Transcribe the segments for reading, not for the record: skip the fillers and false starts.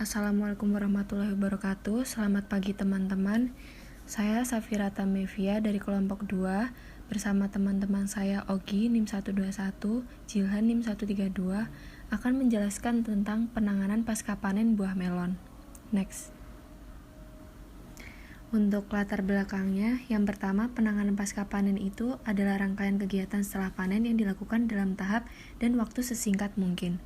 Assalamualaikum warahmatullahi wabarakatuh. Selamat pagi teman-teman. Saya Safirata Mevia dari kelompok 2 bersama teman-teman saya Ogi NIM 121, Jilhan NIM 132 akan menjelaskan tentang penanganan pasca panen buah melon. Next. Untuk latar belakangnya, yang pertama, penanganan pasca panen itu adalah rangkaian kegiatan setelah panen yang dilakukan dalam tahap dan waktu sesingkat mungkin.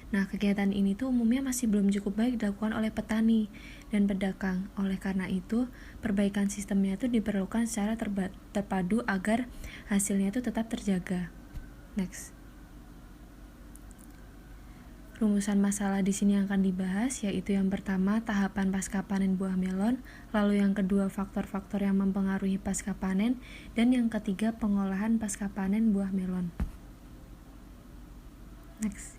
Nah, kegiatan ini tuh umumnya masih belum cukup baik dilakukan oleh petani dan pedagang. Oleh karena itu, perbaikan sistemnya itu diperlukan secara terpadu agar hasilnya itu tetap terjaga. Next. Rumusan masalah di sini yang akan dibahas yaitu yang pertama tahapan pasca panen buah melon, lalu yang kedua faktor-faktor yang mempengaruhi pasca panen, dan yang ketiga pengolahan pasca panen buah melon. Next.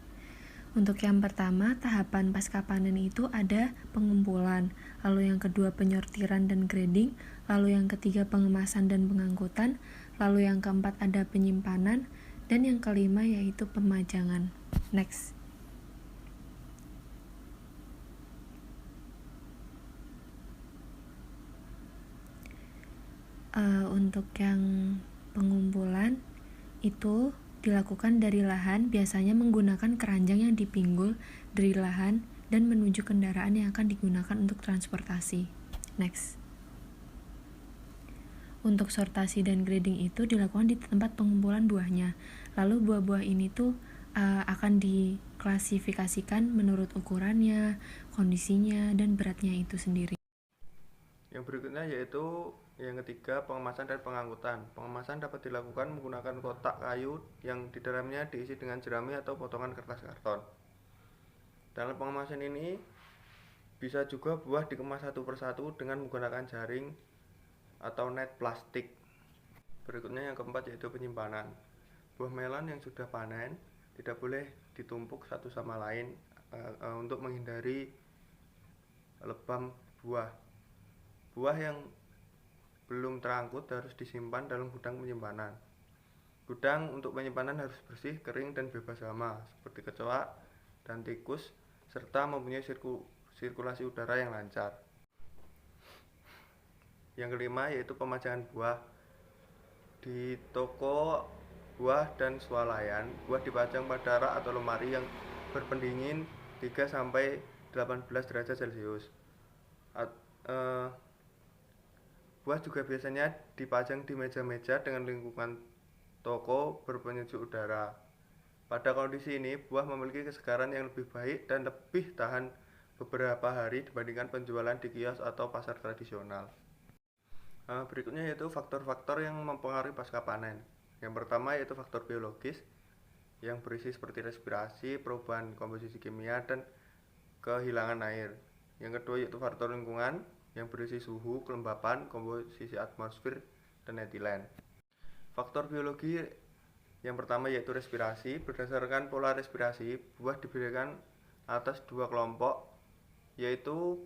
Untuk yang pertama, tahapan pasca panen itu ada pengumpulan, lalu yang kedua penyortiran dan grading, lalu yang ketiga pengemasan dan pengangkutan, lalu yang keempat ada penyimpanan, dan yang kelima yaitu pemajangan. Next. Untuk yang pengumpulan itu dilakukan dari lahan, biasanya menggunakan keranjang yang dipinggul dari lahan dan menuju kendaraan yang akan digunakan untuk transportasi. Next. Untuk sortasi dan grading itu dilakukan di tempat pengumpulan buahnya. Lalu buah-buah ini tuh akan diklasifikasikan menurut ukurannya, kondisinya, dan beratnya itu sendiri. Yang berikutnya yaitu yang ketiga, pengemasan dan pengangkutan. Pengemasan dapat dilakukan menggunakan kotak kayu yang di dalamnya diisi dengan jerami atau potongan kertas karton. Dalam pengemasan ini bisa juga buah dikemas satu persatu dengan menggunakan jaring atau net plastik. Berikutnya yang keempat yaitu penyimpanan. Buah melon yang sudah panen tidak boleh ditumpuk satu sama lain untuk menghindari lebam buah. Buah yang belum terangkut harus disimpan dalam gudang penyimpanan. Gudang untuk penyimpanan harus bersih, kering, dan bebas hama seperti kecoak dan tikus, serta mempunyai sirkulasi udara yang lancar. Yang kelima yaitu pemajangan buah. Di toko buah dan swalayan, buah dipajang pada rak atau lemari yang berpendingin 3-18 derajat Celcius. Buah juga biasanya dipajang di meja-meja dengan lingkungan toko berpenyejuk udara. Pada kondisi ini, buah memiliki kesegaran yang lebih baik dan lebih tahan beberapa hari dibandingkan penjualan di kios atau pasar tradisional. Berikutnya yaitu faktor-faktor yang mempengaruhi pasca panen. Yang pertama yaitu faktor biologis yang berisi seperti respirasi, perubahan komposisi kimia, dan kehilangan air. Yang kedua yaitu faktor lingkungan yang berisi suhu, kelembapan, komposisi atmosfer, dan etilen. Faktor biologi yang pertama yaitu respirasi. Berdasarkan pola respirasi, buah diberikan atas dua kelompok, yaitu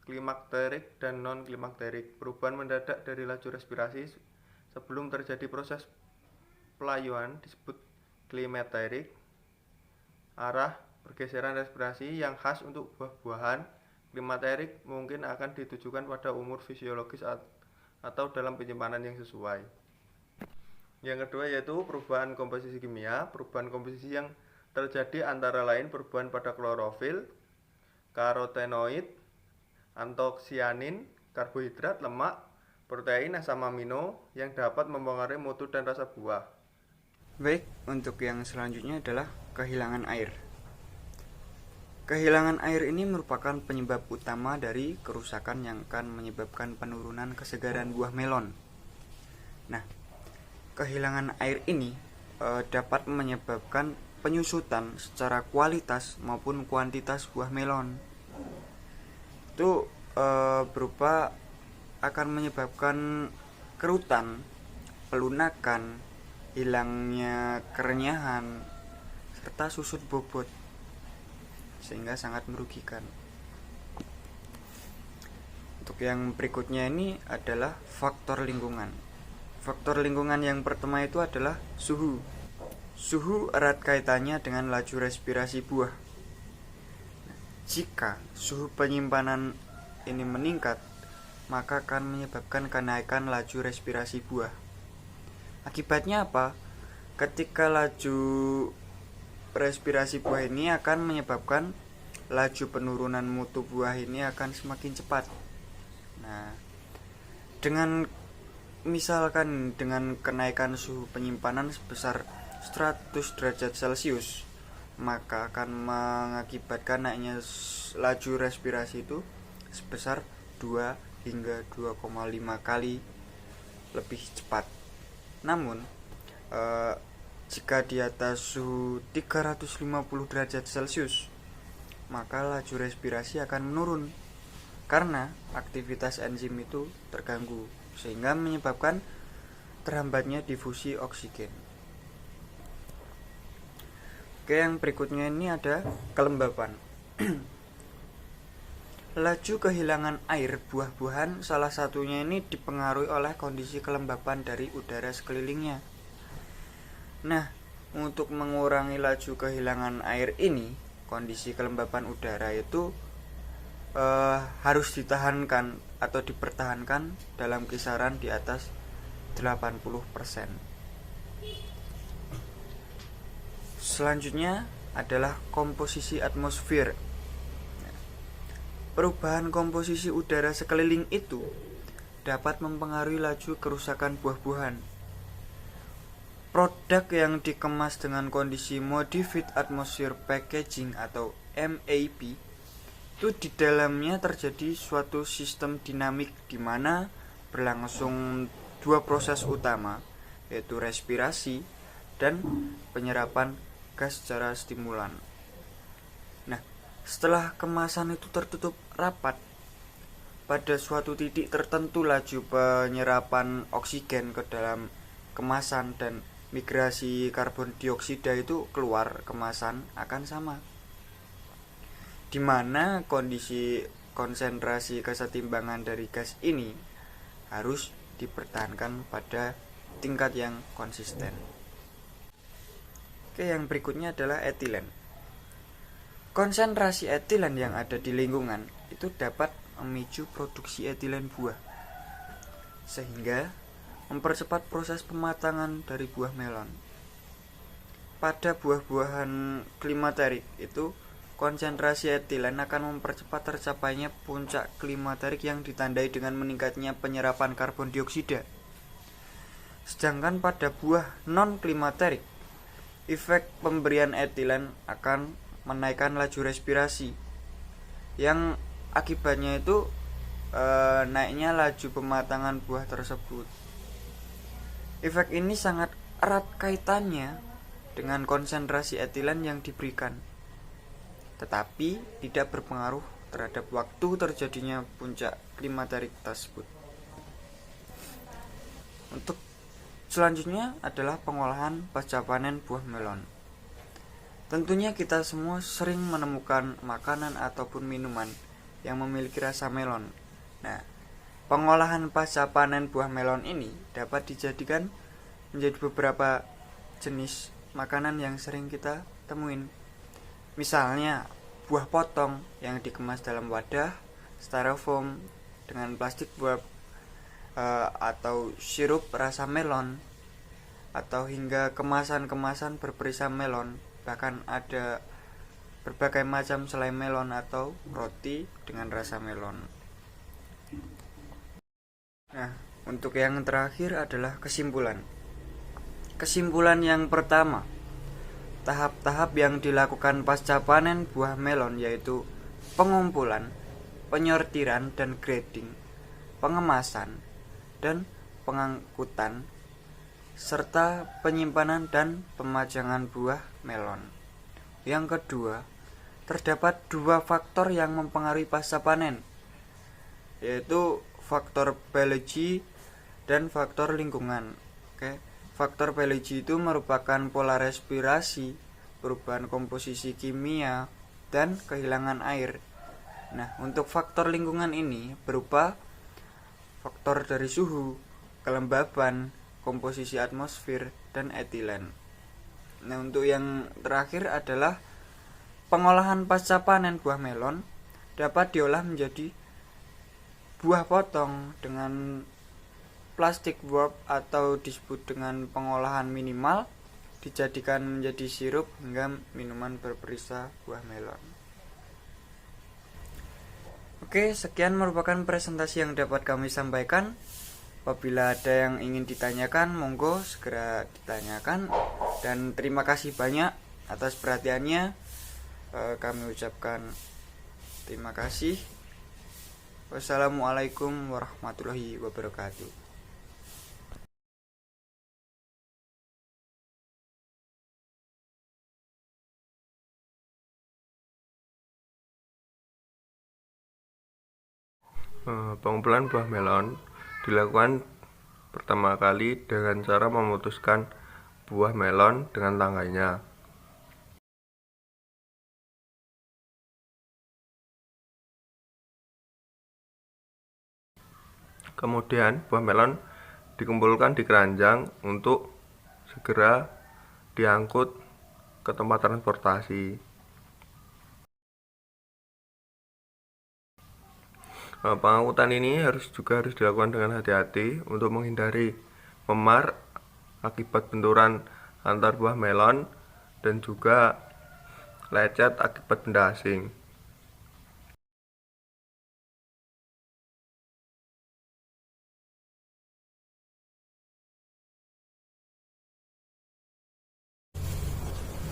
klimakterik dan non-klimakterik. Perubahan mendadak dari laju respirasi sebelum terjadi proses pelayuan disebut klimakterik. Arah pergeseran respirasi yang khas untuk buah-buahan klimakterik mungkin akan ditujukan pada umur fisiologis atau dalam penyimpanan yang sesuai. Yang kedua yaitu perubahan komposisi kimia. Perubahan komposisi yang terjadi antara lain perubahan pada klorofil, karotenoid, antosianin, karbohidrat, lemak, protein, asam amino yang dapat mempengaruhi mutu dan rasa buah. Baik, untuk yang selanjutnya adalah kehilangan air. Kehilangan air ini merupakan penyebab utama dari kerusakan yang akan menyebabkan penurunan kesegaran buah melon. Nah, kehilangan air ini dapat menyebabkan penyusutan secara kualitas maupun kuantitas buah melon. Itu berupa akan menyebabkan kerutan, pelunakan, hilangnya kerenyahan, serta susut bobot, sehingga sangat merugikan. Untuk yang berikutnya ini adalah faktor lingkungan. Faktor lingkungan yang pertama itu adalah suhu. Suhu erat kaitannya dengan laju respirasi buah. Jika suhu penyimpanan ini meningkat, maka akan menyebabkan kenaikan laju respirasi buah. Akibatnya apa? Ketika laju respirasi buah ini akan menyebabkan laju penurunan mutu buah ini akan semakin cepat. Nah, misalkan dengan kenaikan suhu penyimpanan sebesar 100 derajat Celcius, maka akan mengakibatkan naiknya laju respirasi itu sebesar 2 hingga 2,5 kali lebih cepat. Namun, jika di atas suhu 350 derajat Celcius, maka laju respirasi akan menurun karena aktivitas enzim itu terganggu, sehingga menyebabkan terhambatnya difusi oksigen. Oke, yang berikutnya ini ada kelembapan. Laju kehilangan air buah-buahan salah satunya ini dipengaruhi oleh kondisi kelembapan dari udara sekelilingnya. Nah, untuk mengurangi laju kehilangan air ini, kondisi kelembapan udara itu harus ditahankan atau dipertahankan dalam kisaran di atas 80%. Selanjutnya adalah komposisi atmosfer. Perubahan komposisi udara sekeliling itu dapat mempengaruhi laju kerusakan buah-buahan. Produk yang dikemas dengan kondisi Modified Atmosphere Packaging atau MAP itu di dalamnya terjadi suatu sistem dinamik di mana berlangsung dua proses utama, yaitu respirasi dan penyerapan gas secara stimulan. Nah, setelah kemasan itu tertutup rapat, pada suatu titik tertentu laju penyerapan oksigen ke dalam kemasan dan migrasi karbon dioksida itu keluar kemasan akan sama, di mana kondisi konsentrasi kesetimbangan dari gas ini harus dipertahankan pada tingkat yang konsisten. Oke, yang berikutnya adalah etilen. Konsentrasi etilen yang ada di lingkungan itu dapat memicu produksi etilen buah, sehingga mempercepat proses pematangan dari buah melon. Pada buah-buahan klimaterik itu, konsentrasi etilen akan mempercepat tercapainya puncak klimaterik yang ditandai dengan meningkatnya penyerapan karbon dioksida. Sedangkan pada buah non-klimaterik, efek pemberian etilen akan menaikkan laju respirasi, yang akibatnya itu naiknya laju pematangan buah tersebut. Efek ini sangat erat kaitannya dengan konsentrasi etilen yang diberikan, tetapi tidak berpengaruh terhadap waktu terjadinya puncak klimaterik tersebut. Untuk selanjutnya adalah pengolahan pasca panen buah melon. Tentunya kita semua sering menemukan makanan ataupun minuman yang memiliki rasa melon. Nah, pengolahan pasca panen buah melon ini dapat dijadikan menjadi beberapa jenis makanan yang sering kita temuin. Misalnya, buah potong yang dikemas dalam wadah styrofoam dengan plastik buah, atau sirup rasa melon, atau hingga kemasan-kemasan berperisa melon. Bahkan ada berbagai macam selai melon atau roti dengan rasa melon. Nah, untuk yang terakhir adalah kesimpulan. Kesimpulan yang pertama, tahap-tahap yang dilakukan pasca panen buah melon yaitu pengumpulan, penyortiran dan grading, pengemasan, dan pengangkutan, serta penyimpanan dan pemajangan buah melon. Yang kedua, terdapat dua faktor yang mempengaruhi pasca panen, yaitu faktor biologi dan faktor lingkungan. Oke, faktor biologi itu merupakan pola respirasi, perubahan komposisi kimia, dan kehilangan air. Nah, untuk faktor lingkungan ini berupa faktor dari suhu, kelembaban, komposisi atmosfer, dan etilen. Nah, untuk yang terakhir adalah Pengolahan pasca panen buah melon dapat diolah menjadi buah potong dengan plastik wrap atau disebut dengan pengolahan minimal, dijadikan menjadi sirup hingga minuman berperisa buah melon. Oke, sekian merupakan presentasi yang dapat kami sampaikan. Apabila ada yang ingin ditanyakan, monggo segera ditanyakan. Dan terima kasih banyak atas perhatiannya. Kami ucapkan terima kasih. Wassalamualaikum warahmatullahi wabarakatuh. Pengumpulan buah melon dilakukan pertama kali dengan cara memutuskan buah melon dengan tangganya. Kemudian buah melon dikumpulkan di keranjang untuk segera diangkut ke tempat transportasi. Pengangkutan ini harus dilakukan dengan hati-hati untuk menghindari memar akibat benturan antar buah melon dan juga lecet akibat benda asing.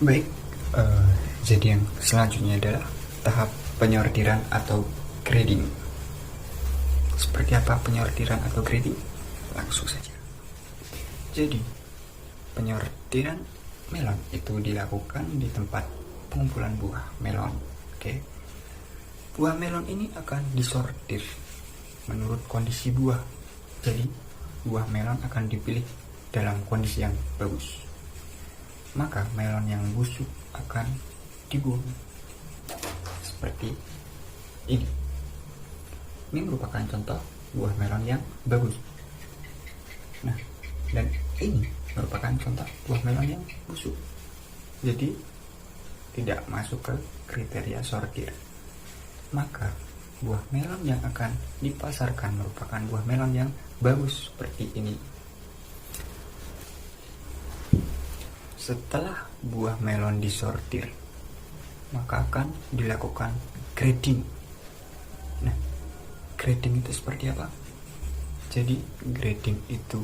Baik, jadi yang selanjutnya adalah tahap penyortiran atau grading. Seperti apa penyortiran atau grading? Langsung saja. Jadi, penyortiran melon itu dilakukan di tempat pengumpulan buah melon. Oke. Buah melon ini akan disortir menurut kondisi buah. Jadi, buah melon akan dipilih dalam kondisi yang bagus. Maka melon yang busuk akan dibuang. Seperti ini. Ini merupakan contoh buah melon yang bagus. Nah, dan ini merupakan contoh buah melon yang busuk. Jadi tidak masuk ke kriteria sortir. Maka buah melon yang akan dipasarkan merupakan buah melon yang bagus seperti ini. Setelah buah melon disortir, maka akan dilakukan grading. Nah, grading itu seperti apa? Jadi grading itu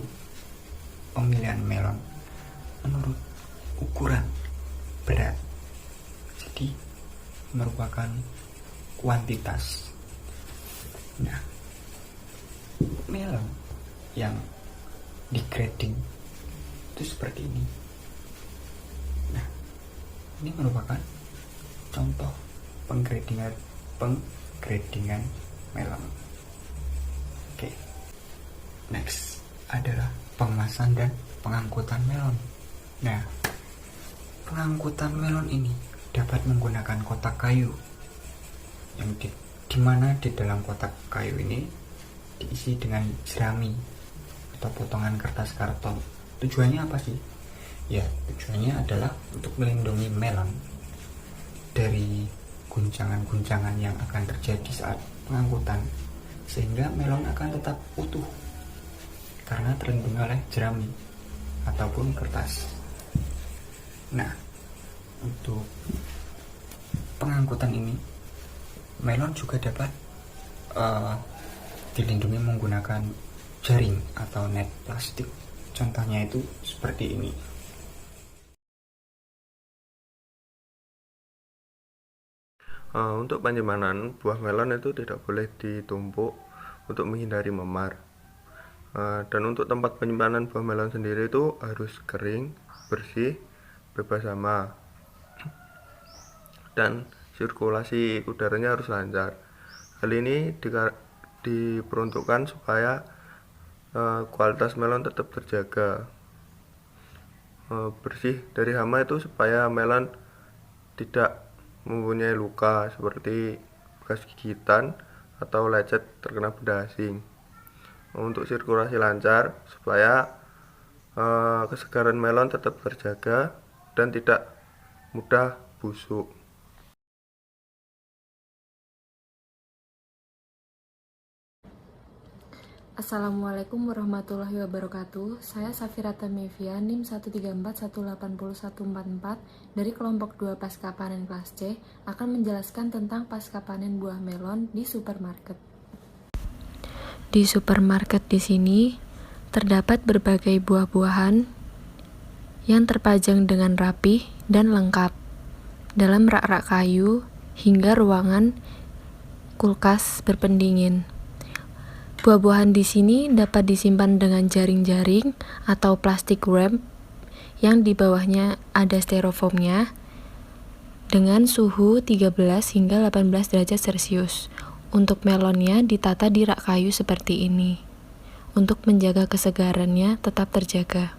pemilihan melon menurut ukuran berat. Jadi merupakan kuantitas. Nah, melon yang di grading itu seperti ini. Nah, ini merupakan contoh penggradingan melon. Oke. Next adalah pengemasan dan pengangkutan melon. Nah, pengangkutan melon ini dapat menggunakan kotak kayu yang dimana di dalam kotak kayu ini diisi dengan jerami atau potongan kertas karton. Tujuannya apa sih? Ya, tujuannya adalah untuk melindungi melon dari guncangan-guncangan yang akan terjadi saat pengangkutan, sehingga melon akan tetap utuh karena terlindungi oleh jerami ataupun kertas. Nah, untuk pengangkutan ini melon juga dapat dilindungi menggunakan jaring atau net plastik. Contohnya itu seperti ini. Untuk penyimpanan buah melon itu tidak boleh ditumpuk untuk menghindari memar. Dan untuk tempat penyimpanan buah melon sendiri itu harus kering, bersih, bebas hama, dan sirkulasi udaranya harus lancar. Hal ini diperuntukkan supaya kualitas melon tetap terjaga. Bersih dari hama itu supaya melon tidak mempunyai luka seperti bekas gigitan atau lecet terkena benda asing. Untuk sirkulasi lancar supaya kesegaran melon tetap terjaga dan tidak mudah busuk. Assalamualaikum warahmatullahi wabarakatuh. Saya Safira Tamevia, NIM 134180144 dari kelompok 2 pasca panen kelas C akan menjelaskan tentang pasca panen buah melon di supermarket. Di supermarket di sini terdapat berbagai buah-buahan yang terpajang dengan rapih dan lengkap dalam rak-rak kayu hingga ruangan kulkas berpendingin. Buah-buahan di sini dapat disimpan dengan jaring-jaring atau plastik wrap yang di bawahnya ada styrofoamnya dengan suhu 13 hingga 18 derajat Celcius. Untuk melonnya ditata di rak kayu seperti ini untuk menjaga kesegarannya tetap terjaga.